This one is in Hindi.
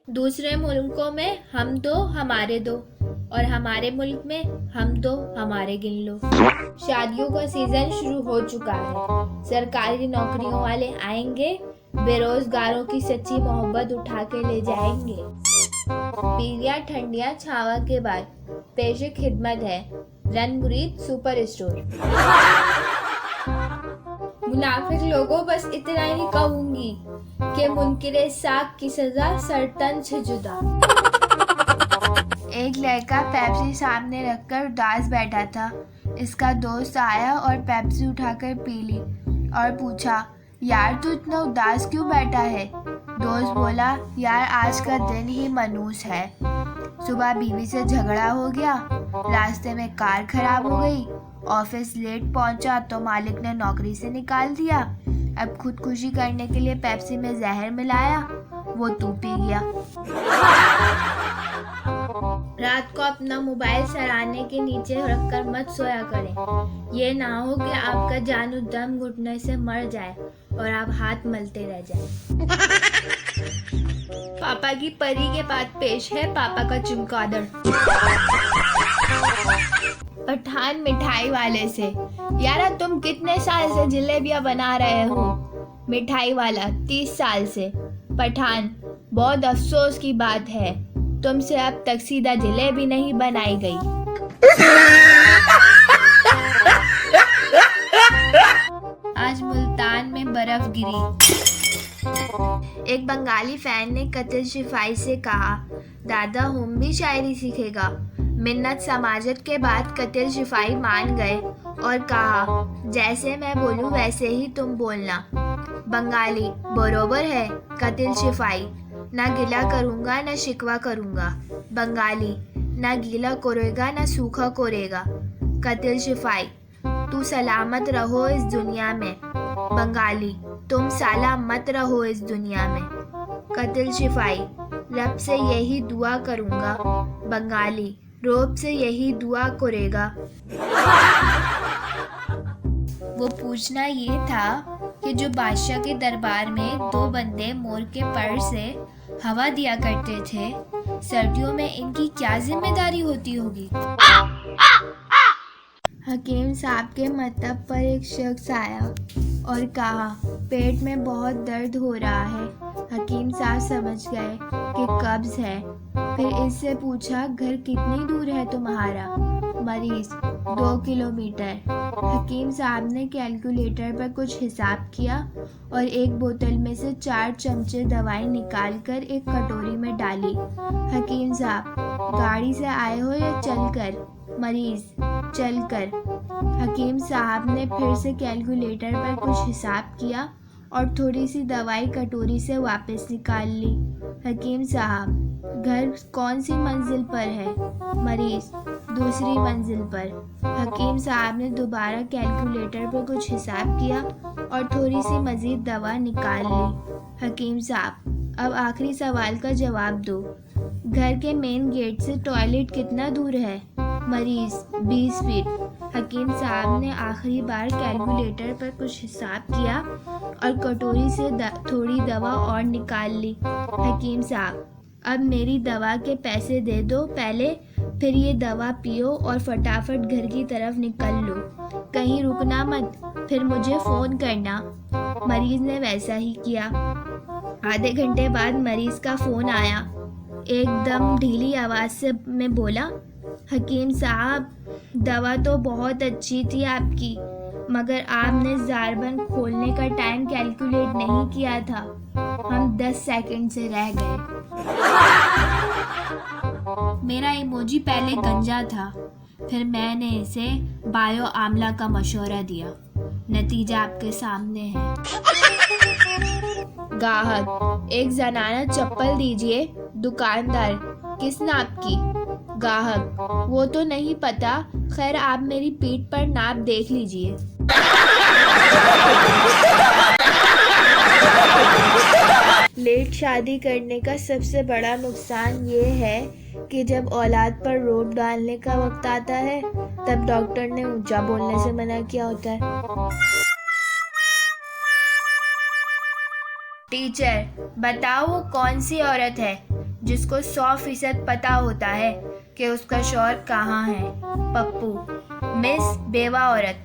दूसरे मुल्कों में हम दो हमारे दो और हमारे मुल्क में हम दो हमारे गिन लो। शादियों का सीजन शुरू हो चुका है। सरकारी नौकरियों वाले आएंगे, बेरोजगारों की सच्ची मोहब्बत उठा के ले जाएंगे। पीलिया ठंडिया छावा के बाद पेशे खिदमत है रन मुरीद सुपर स्टोर। मुनाफिक लोगों, बस इतना ही कहूंगी कि मुनकिरे साक की सजा सरतन से जुदा। एक लड़का पेप्सी सामने रखकर उदास बैठा था। इसका दोस्त आया और पेप्सी उठाकर पी ली और पूछा, यार तू इतना उदास क्यों बैठा है? दोस्त बोला, यार आज का दिन ही मनूस है। सुबह बीवी से झगड़ा हो गया, रास्ते में कार खराब हो गई, ऑफिस लेट पहुंचा तो मालिक ने नौकरी से निकाल दिया। अब खुदकुशी करने के लिए पेप्सी में जहर मिलाया, वो तू पी गया। रात को अपना मोबाइल सराहने के नीचे रखकर मत सोया करें। ये ना हो कि आपका जानू दम घुटने से मर जाए और आप हाथ मलते रह जाएं। पापा की परी के बाद पेश है पापा का चमगादड़। पठान मिठाई वाले से, यार तुम कितने साल से जलेबियां बना रहे हो? मिठाई वाला, 30 साल से। पठान, बहुत अफसोस की बात है, तुमसे अब तक सीधा जलेबी नहीं बनाई गई। आज मुल्तान में बर्फ गिरी। एक बंगाली फैन ने कतिल शिफाई से कहा, दादा हम भी शायरी सीखेगा। मिन्नत समाजत के बाद कतिल शिफाई मान गए और कहा, जैसे मैं बोलूं वैसे ही तुम बोलना। बंगाली, बरोबर है कतिल शिफाई, ना गिला करूंगा ना शिकवा करूंगा। बंगाली, ना गीला कोरेगा ना सूखा कोरेगा। कतिल शिफाई, तू सलामत रहो इस दुनिया में। बंगाली, तुम साला मत रहो इस दुनिया में। कतिल शिफाई, रब से यही दुआ करूंगा। बंगाली, रोब से यही दुआ करेगा। वो पूछना ये था कि जो बादशाह के दरबार में 2 बंदे मोर के पर से हवा दिया करते थे, सर्दियों में इनकी क्या जिम्मेदारी होती होगी? हकीम साहब के मतब पर एक शख्स आया और कहा, पेट में बहुत दर्द हो रहा है। हकीम साहब समझ गए कि कब्ज है। फिर इससे पूछा, घर कितनी दूर है तुम्हारा? मरीज, 2 किलोमीटर। हकीम साहब ने कैलकुलेटर पर कुछ हिसाब किया और एक बोतल में से 4 चमचे दवाई निकालकर एक कटोरी में डाली। हकीम साहब, गाड़ी से आए हो या चलकर? मरीज, चलकर। हकीम साहब ने फिर से कैलकुलेटर पर कुछ हिसाब किया और थोड़ी सी दवाई कटोरी से वापस निकाल ली। हकीम साहब, घर कौन सी मंजिल पर है? मरीज, दूसरी मंजिल पर। हकीम साहब ने दोबारा कैलकुलेटर पर कुछ हिसाब किया और थोड़ी सी मजीद दवा निकाल ली। हकीम साहब, अब आखिरी सवाल का जवाब दो। घर के मेन गेट से टॉयलेट कितना दूर है? मरीज, 20 फीट। हकीम साहब ने आखिरी बार कैलकुलेटर पर कुछ हिसाब किया और कटोरी से थोड़ी दवा और निकाल ली। हकीम साहब, अब मेरी दवा के पैसे दे दो पहले, फिर ये दवा पियो और फटाफट घर की तरफ निकल लो। कहीं रुकना मत, फिर मुझे फ़ोन करना। मरीज ने वैसा ही किया। आधे घंटे बाद मरीज का फ़ोन आया। एकदम ढीली आवाज़ में बोला, हकीम साहब, दवा तो बहुत अच्छी थी आपकी, मगर आपने ज़ारबन खोलने का टाइम कैलकुलेट नहीं किया था। हम 10 सेकंड से रह गए। मेरा इमोजी पहले गंजा था, फिर मैंने इसे बायो आमला का मशवरा दिया। नतीजा आपके सामने है। गाहक, एक जनाना चप्पल दीजिए। दुकानदार, किस नाप की? गाहक, वो तो नहीं पता, खैर आप मेरी पीठ पर नाप देख लीजिए। लेट शादी करने का सबसे बड़ा नुकसान ये है कि जब औलाद पर रोब डालने का वक्त आता है, तब डॉक्टर ने ऊंचा बोलने से मना किया होता है। टीचर, बताओ वो कौन सी औरत है जिसको 100% पता होता है कि उसका शौहर कहाँ है? पप्पू। मिस बेवा औरत।